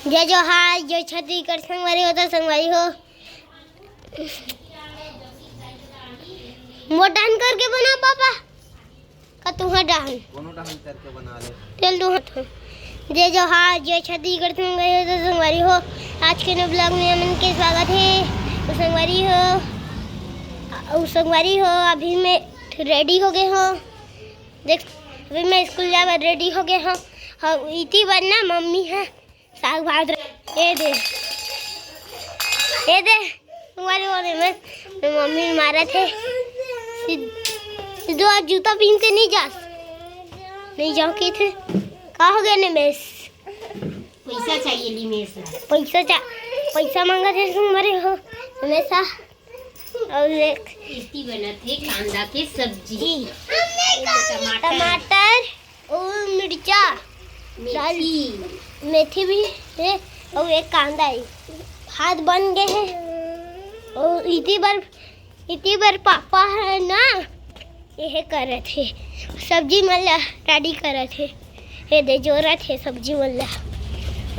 जय जोहार जय छत्तीसगढ़ संगवारी हो तो संगवारी हो। वो डांस करके बना पापा का तुहा डांस करके बना ले चल तू हाथ जय जोहार जय छत्तीसगढ़ संगवारी हो तो संगवारी हो। आज के नए ब्लॉग में अमन के स्वागत है। तो संगवारी हो अभी मैं रेडी हो गए हो। देख अभी मैं स्कूल जाकर रेडी हो गए हो। हाँ इतनी बनना मम्मी है साग भात ये दे तुम्हारे वाले में मम्मी मारा थे सिद्धू आज जूता पहन के नहीं जाओ के थे कहाँ हो गया निमेश पैसा चाहिए निमेश पैसा मांगा थे तुम्हारे हो हमेशा। और इतनी बना थे कांदा के सब्जी टमाटर और मिर्चा मेथी भी है और एक कांदा है। हाथ बन गए हैं और इतनी बार पापा है ना यह कर रहे थे सब्जी मल्ला रेडी कर रहे थे ये दे जोरा थे सब्जी मल्ला।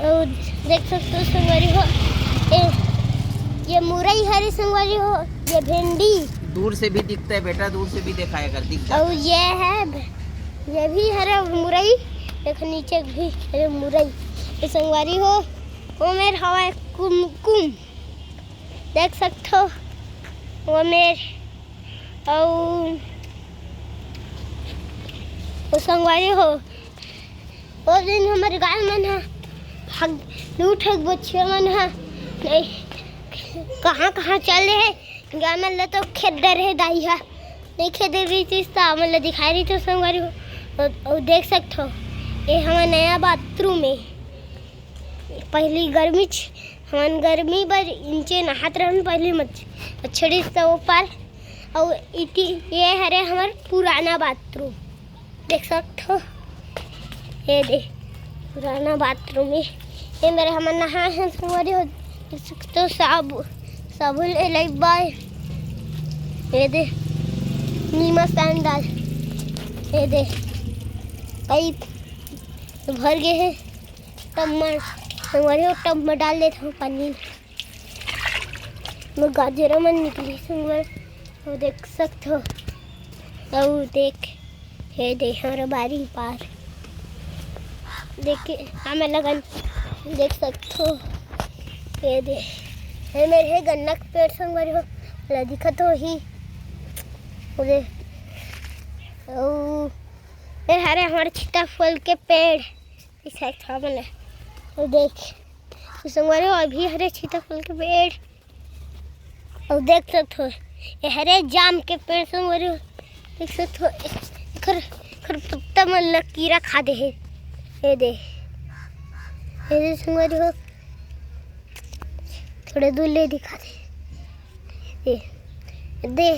और देख सकते हो संगवारी हो ये मुरई हरी संगवारी हो ये भिंडी दूर से भी दिखता है बेटा दूर से भी दिखाया कर दिखता और ये भी हरा मुरई देख नीचे भी हरे मुरई ये संगवारी हो वो मेर हवा कुमकुम देख सकते हो वो मेर और वो संगवारी हो वो दिन हमारे गाय मन है लूट बच्चे मन है नहीं कहाँ चल रहे हैं गाय मन तो खेद रहे दाई है नहीं खेद रही थी मतलब दिखाई रही थी संगवारी हो और देख सकते हो ये हमारा नया बाथरूम है। पहली गर्मी पर इंचे नहात रहन पहले मच्छरी से ऊपर और ये हरे हमारा पुराना बाथरूम देख सकते हो ये दे पुराना बाथरूम है ये मेरे हमार नहा है संगवारी हो देख सकते हो साबुन ले बाय ये दे नीमक डाल ये दे पाइप भर गए हैं टब में डाल देता हूँ पानी में गाजर मन निकली संगवार वो देख सकते हो। और देख ये दे हमारा बारी पार देख हमें लगन देख सकते हो ये दे है मेरे गन्ना के पेड़ संगवारी हो दिखत हो ही मुझे ये हरे हमारे सीताफल के पेड़ मैंने और देख संगवारी हो अभी हरे सीताफल के पेड़ और देख सकते हो ये हरे जाम के पेड़ संगवारी हो देख सकते हो खर पत्ता मन कीड़ा खा दे है ये दे संगवारी हो थोड़े दूर ले दिखा दे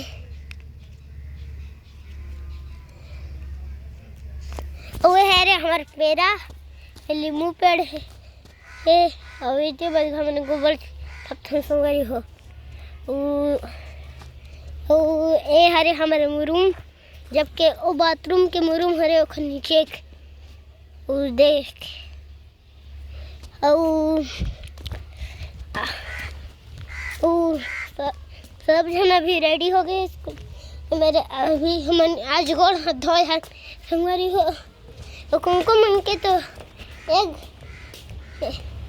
वो है रे हमारे पेड़ा लीमू पेड़ है और इतने बड़े हमने गोबर पत्थर संगवारी हो ये हरे हमारे मुरूम जबकि वो बाथरूम के मुरूम हरे ओखर नीचे देख और सब जन अभी रेडी हो गए मेरे अभी हम आज गोड़ हाथ धोए हाथ संगवारी हो कुमकुम मन के तो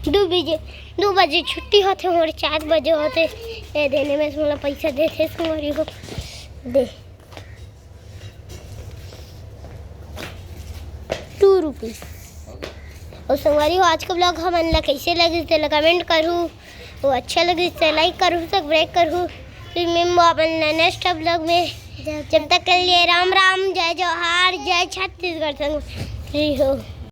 2 बजे छुट्टी होते हमारे 4 बजे होते ये देने में थोड़ा पैसा देते संगवारी हो दे 2 रुपीस। और संगवारी हो आज का ब्लॉग हमारा कैसे लगे तो कमेंट करूँ वो अच्छा लगे तो लाइक करूँ सब्सक्राइब करूँ फिर मैं अपना नेक्स्ट ब्लॉग में जब तक के लिए राम राम जय जोहार जय छत्तीसगढ़ संगवारी हो।